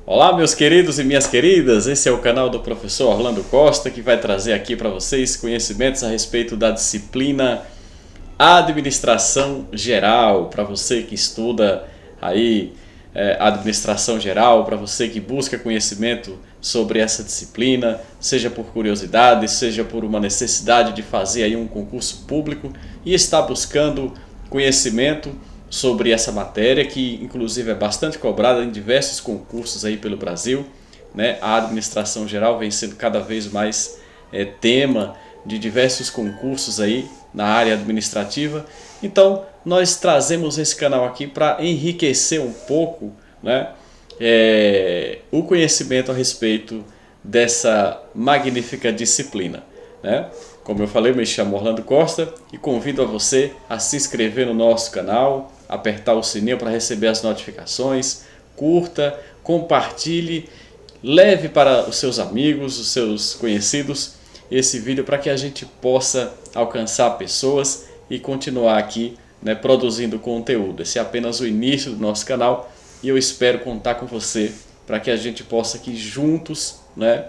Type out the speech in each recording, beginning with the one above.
Olá, meus queridos e minhas queridas, esse é o canal do professor Orlando Costa, que vai trazer aqui para vocês conhecimentos a respeito da disciplina Administração Geral, para você que estuda aí Administração Geral, para você que busca conhecimento sobre essa disciplina, seja por curiosidade, seja por uma necessidade de fazer aí um concurso público e está buscando conhecimento sobre essa matéria, que inclusive é bastante cobrada em diversos concursos aí pelo Brasil, né? A administração geral vem sendo cada vez mais tema de diversos concursos aí na área administrativa. Então nós trazemos esse canal aqui para enriquecer um pouco, né, o conhecimento a respeito dessa magnífica disciplina, né? Como eu falei, me chamo Orlando Costa e convido a você a se inscrever no nosso canal, apertar o sininho para receber as notificações, curta, compartilhe, leve para os seus amigos, os seus conhecidos esse vídeo para que a gente possa alcançar pessoas e continuar aqui, né, produzindo conteúdo. Esse é apenas o início do nosso canal e eu espero contar com você para que a gente possa aqui juntos, né,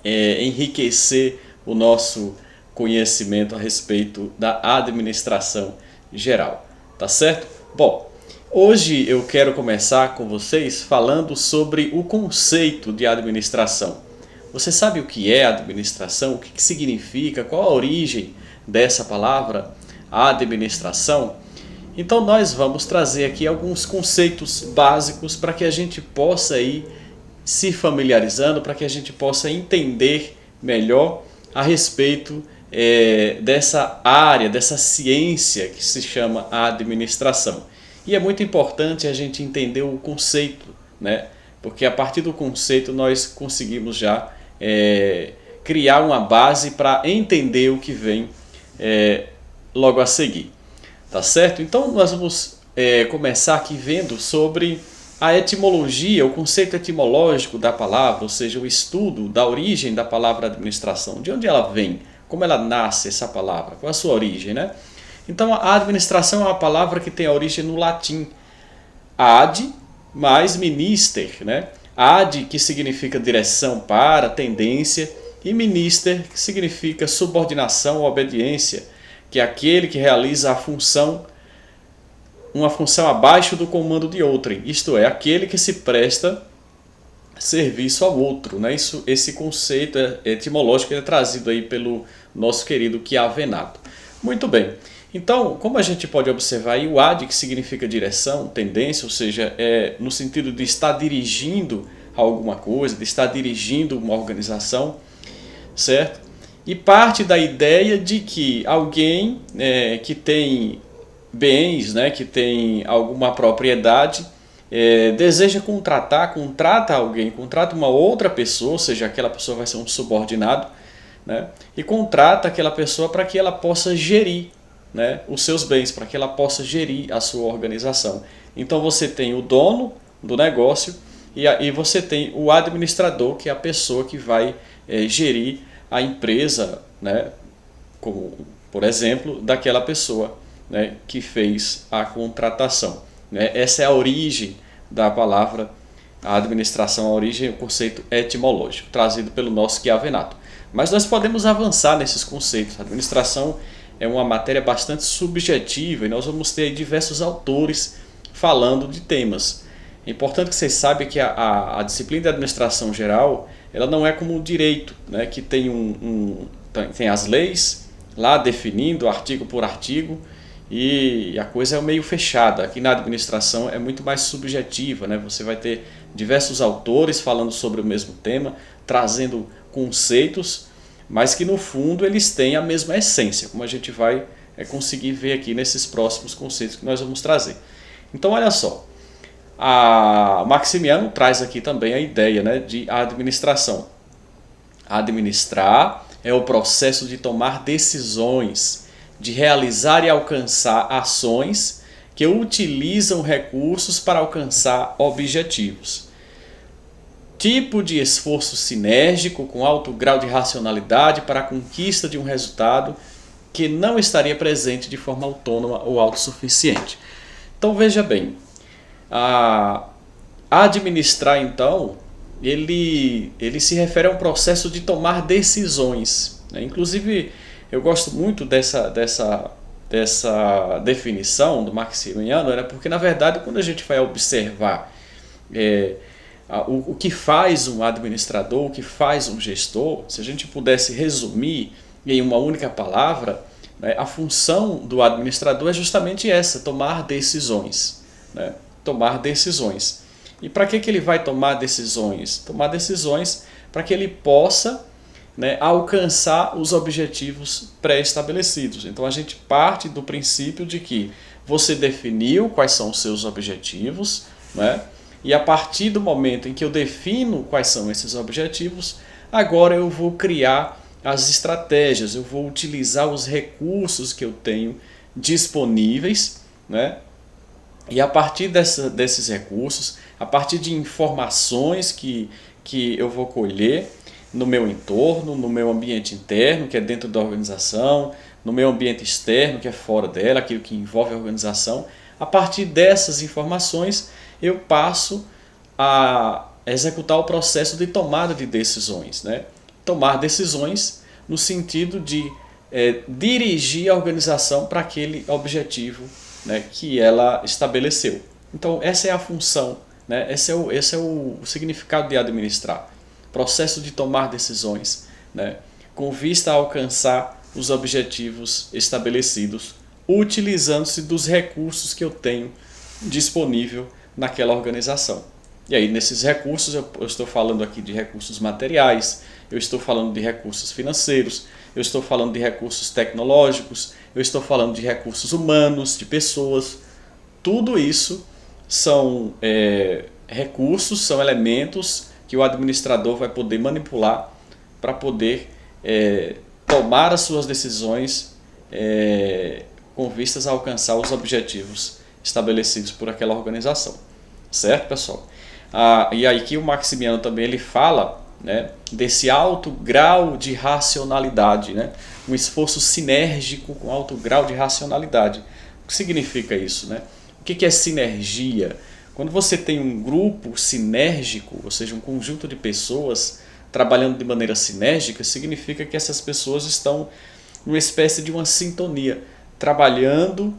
enriquecer o nosso conhecimento a respeito da administração geral, tá certo? Bom, hoje eu quero começar com vocês falando sobre o conceito de administração. Você sabe o que é administração? O que significa? Qual a origem dessa palavra administração? Então nós vamos trazer aqui alguns conceitos básicos para que a gente possa ir se familiarizando, para que a gente possa entender melhor a respeito dessa área, dessa ciência que se chama administração. E é muito importante a gente entender o conceito, né? Porque a partir do conceito nós conseguimos já criar uma base para entender o que vem logo a seguir. Tá certo? Então nós vamos começar aqui vendo sobre a etimologia, o conceito etimológico da palavra, ou seja, o estudo da origem da palavra administração, de onde ela vem, como ela nasce essa palavra, qual é a sua origem, né? Então a administração é uma palavra que tem a origem no latim, ad mais minister, né? Ad, que significa direção para, tendência, e minister, que significa subordinação ou obediência, que é aquele que realiza a função, uma função abaixo do comando de outrem, isto é, aquele que se presta serviço ao outro, né? Esse conceito etimológico é trazido aí pelo nosso querido Chiavenato. Muito bem, então, como a gente pode observar aí, o ad, que significa direção, tendência, ou seja, no sentido de estar dirigindo alguma coisa, de estar dirigindo uma organização, certo? E parte da ideia de que alguém que tem bens, né, que tem alguma propriedade, deseja contrata alguém, contrata uma outra pessoa, ou seja, aquela pessoa vai ser um subordinado, né, e contrata aquela pessoa para que ela possa gerir, né, os seus bens, para que ela possa gerir a sua organização. Então você tem o dono do negócio e você tem o administrador, que é a pessoa que vai gerir a empresa, né, como, por exemplo, daquela pessoa, né, que fez a contratação, né? Essa é a origem da palavra a administração, a origem, o conceito etimológico, trazido pelo nosso Chiavenato. Mas nós podemos avançar nesses conceitos. A administração é uma matéria bastante subjetiva e nós vamos ter diversos autores falando de temas. É importante que vocês saibam que a disciplina de administração geral, ela não é como o direito, né, que tem tem as leis lá definindo artigo por artigo e a coisa é meio fechada. Aqui na administração é muito mais subjetiva, né? Você vai ter diversos autores falando sobre o mesmo tema, trazendo conceitos, mas que no fundo eles têm a mesma essência, como a gente vai conseguir ver aqui nesses próximos conceitos que nós vamos trazer. Então olha só, a Maximiano traz aqui também a ideia, né, de administração. Administrar é o processo de tomar decisões, de realizar e alcançar ações que utilizam recursos para alcançar objetivos. Tipo de esforço sinérgico com alto grau de racionalidade para a conquista de um resultado que não estaria presente de forma autônoma ou autossuficiente. Então veja bem, a administrar, então, ele se refere a um processo de tomar decisões, né? Inclusive, eu gosto muito dessa definição do Maximiano, né? Porque, na verdade, quando a gente vai observar o que faz um administrador, o que faz um gestor, se a gente pudesse resumir em uma única palavra, né, a função do administrador é justamente essa, tomar decisões, né? Tomar decisões. E para que ele vai tomar decisões? Tomar decisões para que ele possa, né, alcançar os objetivos pré-estabelecidos. Então a gente parte do princípio de que você definiu quais são os seus objetivos, né? E a partir do momento em que eu defino quais são esses objetivos, agora eu vou criar as estratégias, eu vou utilizar os recursos que eu tenho disponíveis, né? E a partir desses recursos, a partir de informações que eu vou colher no meu entorno, no meu ambiente interno, que é dentro da organização, no meu ambiente externo, que é fora dela, aquilo que envolve a organização, a partir dessas informações eu passo a executar o processo de tomada de decisões, né? Tomar decisões no sentido de dirigir a organização para aquele objetivo, né, que ela estabeleceu. Então essa é a função, né? Esse é o significado de administrar. Processo de tomar decisões, né, com vista a alcançar os objetivos estabelecidos, utilizando-se dos recursos que eu tenho disponível naquela organização. E aí nesses recursos eu estou falando aqui de recursos materiais, eu estou falando de recursos financeiros, eu estou falando de recursos tecnológicos, eu estou falando de recursos humanos, de pessoas. Tudo isso são recursos, são elementos que o administrador vai poder manipular para poder tomar as suas decisões com vistas a alcançar os objetivos estabelecidos por aquela organização. Certo, pessoal? E aí que o Maximiano também ele fala, né, desse alto grau de racionalidade, né? Um esforço sinérgico com alto grau de racionalidade. O que significa isso, né? O que é sinergia? Quando você tem um grupo sinérgico, ou seja, um conjunto de pessoas trabalhando de maneira sinérgica, significa que essas pessoas estão numa espécie de uma sintonia, trabalhando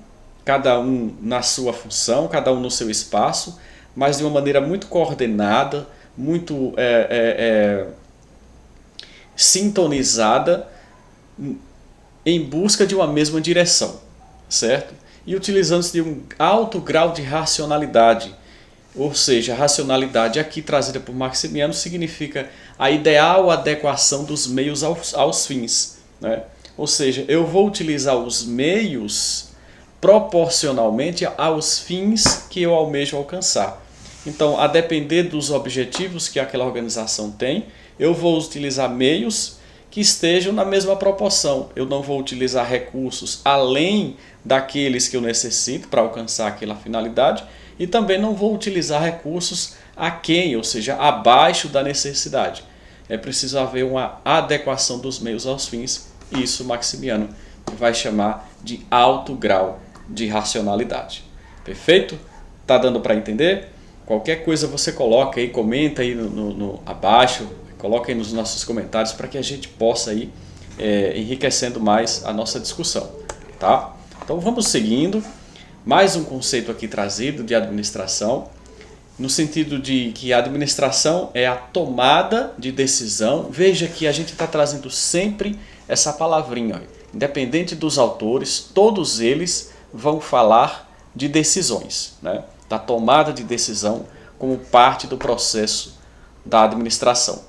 cada um na sua função, cada um no seu espaço, mas de uma maneira muito coordenada, muito sintonizada, em busca de uma mesma direção, certo? E utilizando-se de um alto grau de racionalidade, ou seja, a racionalidade aqui trazida por Maximiano significa a ideal adequação dos meios aos fins, né? Ou seja, eu vou utilizar os meios proporcionalmente aos fins que eu almejo alcançar. Então, a depender dos objetivos que aquela organização tem, eu vou utilizar meios que estejam na mesma proporção. Eu não vou utilizar recursos além daqueles que eu necessito para alcançar aquela finalidade e também não vou utilizar recursos aquém, ou seja, abaixo da necessidade. É preciso haver uma adequação dos meios aos fins, e isso Maximiano vai chamar de alto grau de racionalidade. Perfeito? Tá dando para entender? Qualquer coisa você coloca aí, comenta aí abaixo, coloca aí nos nossos comentários para que a gente possa ir enriquecendo mais a nossa discussão, tá? Então vamos seguindo. Mais um conceito aqui trazido de administração, no sentido de que a administração é a tomada de decisão. Veja que a gente está trazendo sempre essa palavrinha, independente dos autores, todos eles vão falar de decisões, né? Da tomada de decisão como parte do processo da administração.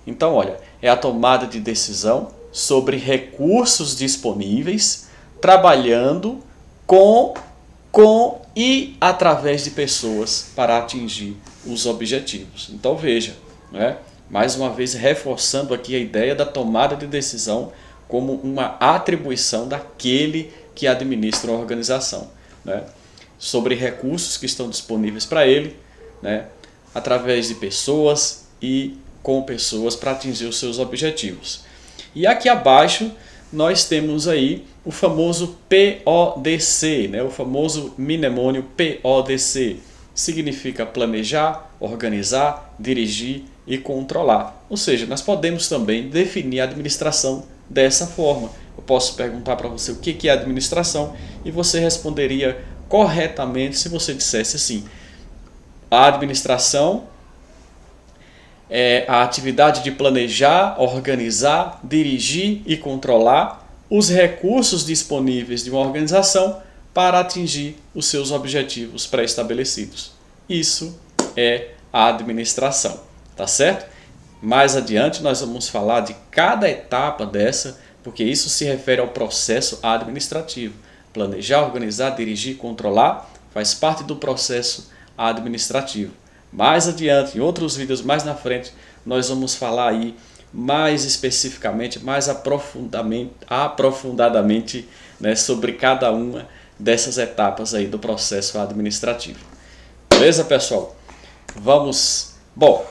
Então, olha, é a tomada de decisão sobre recursos disponíveis, trabalhando com e através de pessoas para atingir os objetivos. Então, veja, né? Mais uma vez reforçando aqui a ideia da tomada de decisão como uma atribuição daquele que administra a organização, né? Sobre recursos que estão disponíveis para ele, né? Através de pessoas e com pessoas para atingir os seus objetivos. E aqui abaixo nós temos aí o famoso PODC, né? O famoso mnemônio PODC. significa planejar, organizar, dirigir e controlar. Ou seja, nós podemos também definir a administração dessa forma. Eu posso perguntar para você o que é administração e você responderia corretamente se você dissesse assim: a administração é a atividade de planejar, organizar, dirigir e controlar os recursos disponíveis de uma organização para atingir os seus objetivos pré-estabelecidos. Isso é a administração, tá certo? Mais adiante nós vamos falar de cada etapa dessa, porque isso se refere ao processo administrativo. Planejar, organizar, dirigir, controlar faz parte do processo administrativo. Mais adiante, em outros vídeos mais na frente, nós vamos falar aí mais especificamente, mais aprofundadamente, né, sobre cada uma dessas etapas aí do processo administrativo. Beleza, pessoal? Vamos... Bom,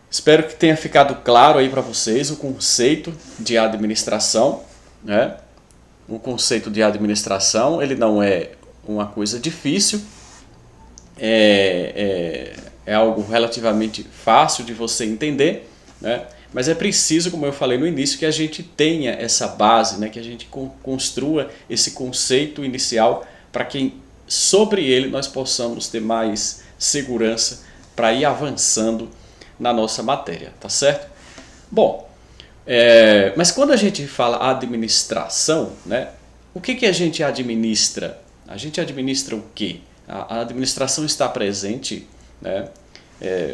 espero que tenha ficado claro aí para vocês o conceito de administração, né? O conceito de administração, ele não é uma coisa difícil, é algo relativamente fácil de você entender, né? Mas é preciso, como eu falei no início, que a gente tenha essa base, né? Que a gente construa esse conceito inicial para que sobre ele nós possamos ter mais segurança para ir avançando na nossa matéria, tá certo? Bom, mas quando a gente fala administração, né? O que a gente administra? A gente administra o quê? A administração está presente, né?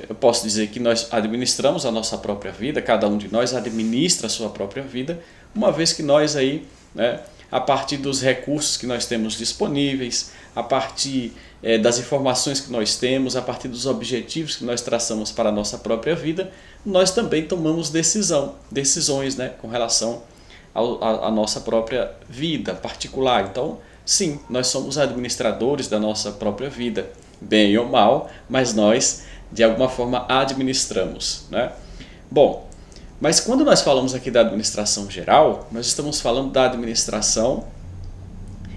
Eu posso dizer que nós administramos a nossa própria vida, cada um de nós administra a sua própria vida, uma vez que nós aí, né, a partir dos recursos que nós temos disponíveis, a partir das informações que nós temos, a partir dos objetivos que nós traçamos para a nossa própria vida, nós também tomamos decisões, né, com relação à nossa própria vida particular. Então, sim, nós somos administradores da nossa própria vida, bem ou mal, mas nós de alguma forma administramos, né? Bom, mas quando nós falamos aqui da administração geral, nós estamos falando da administração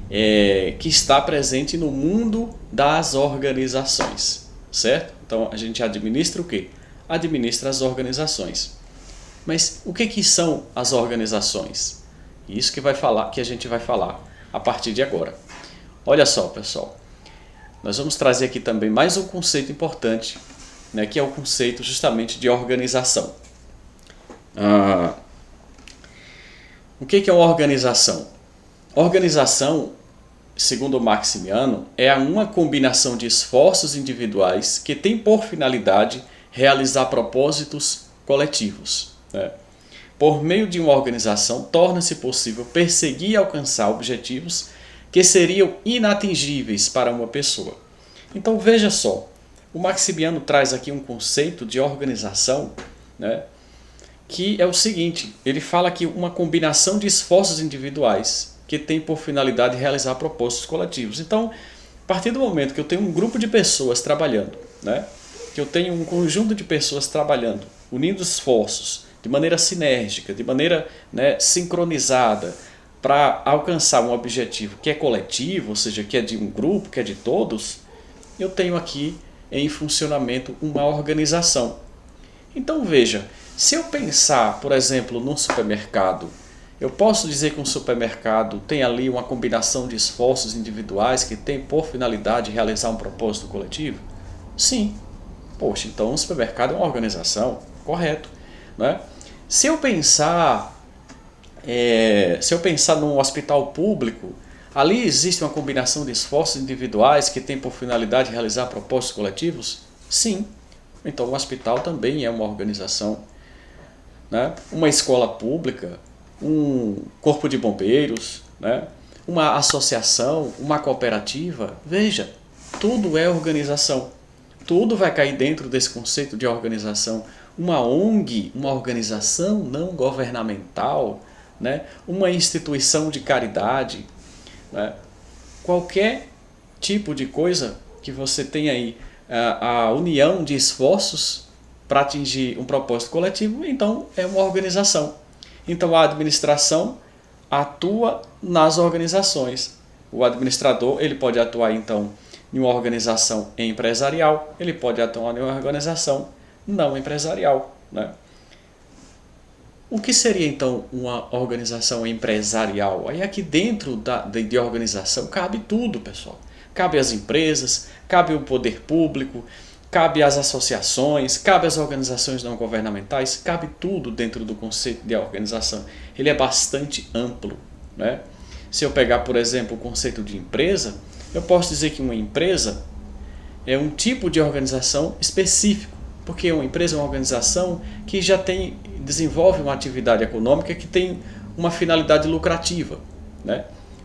que está presente no mundo das organizações, certo? Então a gente administra o quê? Administra as organizações. Mas o que são as organizações? Isso que a gente vai falar a partir de agora. Olha só, pessoal, nós vamos trazer aqui também mais um conceito importante, né, que é o conceito justamente de organização. O que é uma organização? Organização, segundo Maximiano, é uma combinação de esforços individuais que tem por finalidade realizar propósitos coletivos, né? Por meio de uma organização, torna-se possível perseguir e alcançar objetivos que seriam inatingíveis para uma pessoa. Então veja só, o Maximiano traz aqui um conceito de organização, né, que é o seguinte: ele fala que uma combinação de esforços individuais que tem por finalidade realizar propósitos coletivos. Então, a partir do momento que eu tenho um grupo de pessoas trabalhando, né, que eu tenho um conjunto de pessoas trabalhando, unindo esforços de maneira sinérgica, de maneira, né, sincronizada, para alcançar um objetivo que é coletivo, ou seja, que é de um grupo, que é de todos, eu tenho aqui em funcionamento uma organização. Então veja, se eu pensar, por exemplo, num supermercado, eu posso dizer que um supermercado tem ali uma combinação de esforços individuais que tem por finalidade realizar um propósito coletivo? Sim. Poxa, então um supermercado é uma organização, correto, né? Se eu pensar num hospital público, ali existe uma combinação de esforços individuais que tem por finalidade realizar propósitos coletivos? Sim. Então o hospital também é uma organização, né? Uma escola pública, um corpo de bombeiros, né? Uma associação, uma cooperativa, veja, tudo é organização. Tudo vai cair dentro desse conceito de organização. Uma ONG, uma organização não governamental, né? Uma instituição de caridade, né? Qualquer tipo de coisa que você tenha aí a união de esforços para atingir um propósito coletivo, então é uma organização. Então a administração atua nas organizações. O administrador ele pode atuar então em uma organização empresarial, ele pode atuar em uma organização não empresarial, né? O que seria então uma organização empresarial? Aí aqui dentro de organização cabe tudo, pessoal. Cabe as empresas, cabe o poder público, cabe as associações, cabe as organizações não governamentais, cabe tudo dentro do conceito de organização. Ele é bastante amplo, né? Se eu pegar, por exemplo, o conceito de empresa, eu posso dizer que uma empresa é um tipo de organização específico, porque uma empresa é uma organização que já desenvolve uma atividade econômica que tem uma finalidade lucrativa, né?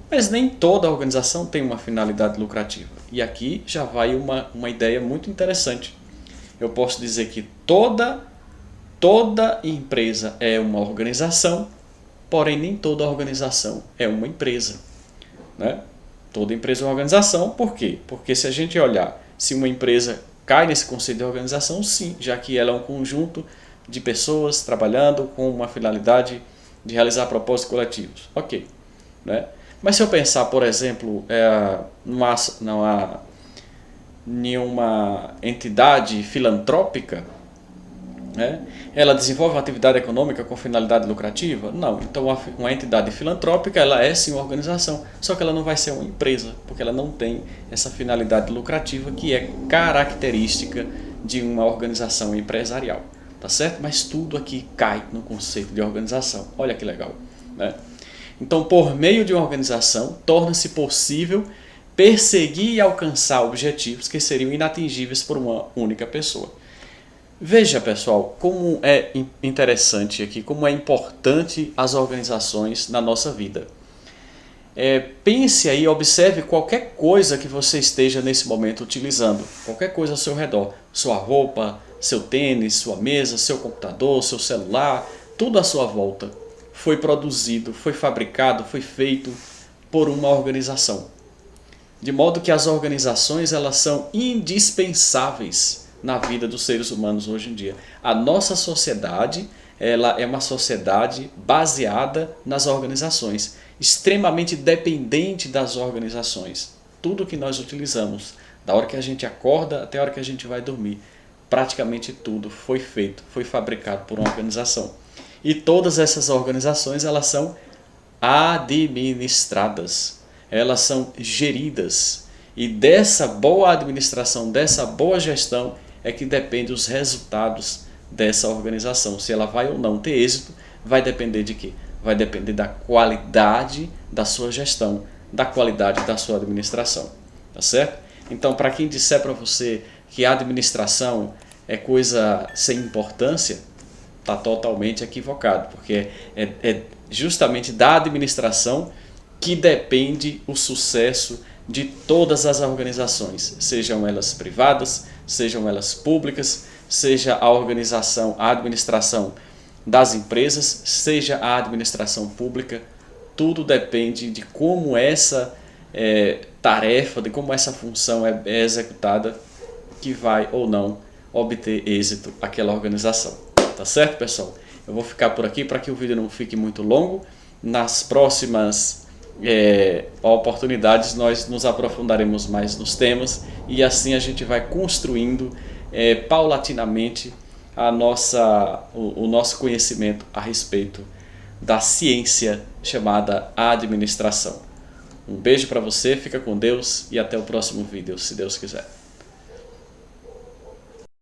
Mas nem toda organização tem uma finalidade lucrativa. E aqui já vai uma ideia muito interessante. Eu posso dizer que toda empresa é uma organização, porém nem toda organização é uma empresa, né? Toda empresa é uma organização, por quê? Porque se a gente olhar se uma empresa cai nesse conceito de organização, sim, já que ela é um conjunto de pessoas trabalhando com uma finalidade de realizar propósitos coletivos. Ok, né? Mas se eu pensar, por exemplo, nenhuma entidade filantrópica, né, ela desenvolve uma atividade econômica com finalidade lucrativa? Não. Então uma entidade filantrópica ela é sim uma organização, só que ela não vai ser uma empresa, porque ela não tem essa finalidade lucrativa que é característica de uma organização empresarial. Tá certo? Mas tudo aqui cai no conceito de organização. Olha que legal, né? Então, por meio de uma organização, torna-se possível perseguir e alcançar objetivos que seriam inatingíveis por uma única pessoa. Veja, pessoal, como é interessante aqui, como é importante as organizações na nossa vida. Pense aí, observe qualquer coisa que você esteja nesse momento utilizando, qualquer coisa ao seu redor, sua roupa, seu tênis, sua mesa, seu computador, seu celular, tudo à sua volta foi produzido, foi fabricado, foi feito por uma organização. De modo que as organizações elas são indispensáveis na vida dos seres humanos hoje em dia. A nossa sociedade ela é uma sociedade baseada nas organizações, extremamente dependente das organizações. Tudo que nós utilizamos, da hora que a gente acorda até a hora que a gente vai dormir, praticamente tudo foi feito, foi fabricado por uma organização. E todas essas organizações elas são administradas, elas são geridas. E dessa boa administração, dessa boa gestão é que depende os resultados dessa organização. Se ela vai ou não ter êxito, vai depender de quê? Vai depender da qualidade da sua gestão, da qualidade da sua administração. Tá certo? Então, para quem disser para você que a administração é coisa sem importância, está totalmente equivocado, porque é justamente da administração que depende o sucesso de todas as organizações, sejam elas privadas, sejam elas públicas, seja a organização, a administração das empresas, seja a administração pública, tudo depende de como essa tarefa, de como essa função é executada, que vai ou não obter êxito aquela organização. Tá certo, pessoal? Eu vou ficar por aqui para que o vídeo não fique muito longo. Nas próximas oportunidades nós nos aprofundaremos mais nos temas e assim a gente vai construindo paulatinamente o nosso conhecimento a respeito da ciência chamada administração. Um beijo para você, fica com Deus e até o próximo vídeo, se Deus quiser.